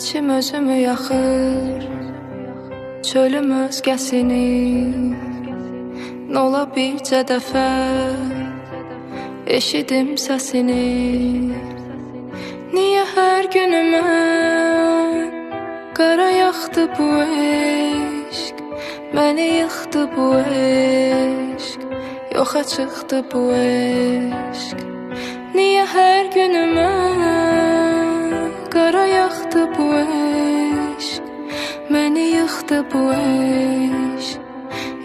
İçim özümü yaxır, çölüm özgəsini. Nola bircə dəfə eşidim səsini. Niyə hər günümə qara yaxdı bu eşq, məni yıxdı bu eşq, yoxa çıxdı bu eşq. Niyə hər günümə qara yaxdı bu eşq, məni yıxdı bu eşq,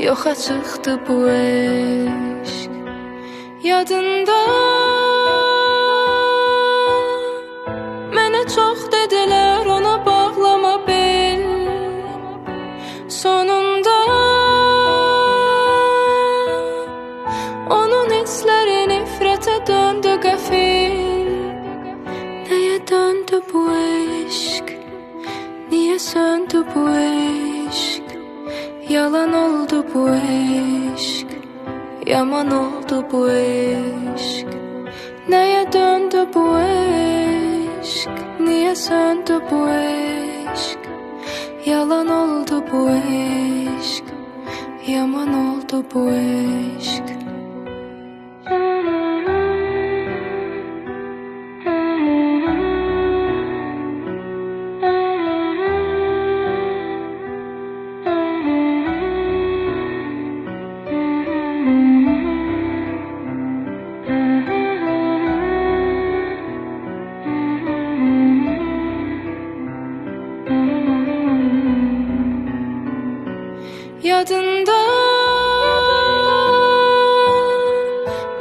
yoxa çıxdı bu eşq. Yadında mənə çox dedilər, ona bağlama bel. Sonunda onun hissləri nifrətə döndü qəfil. Nəyə döndü bu eşq, niyə söndü bu eşq? Yalan oldu bu eşq, yaman oldu bu eşq. Nəyə döndü bu eşq, niyə söndü bu eşq? Yalan oldu bu eşq, yaman oldu bu eşq. Yadında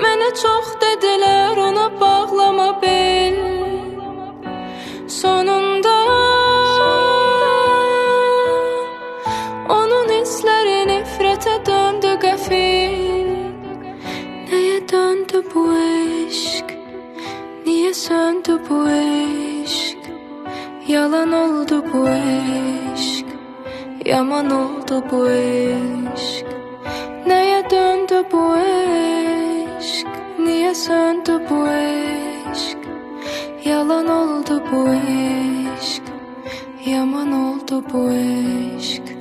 mənə çox dedilər, ona bağlama bel. Sonunda onun hissləri nifrətə döndü qəfil. Nəyə döndü bu eşq, niyə söndü bu eşq? Yalan oldu bu eşq, yaman oldu bu eşq. Nəyə döndü bu eşq, niyə söndü bu eşq? Yalan oldu bu eşq, yaman oldu bu eşq.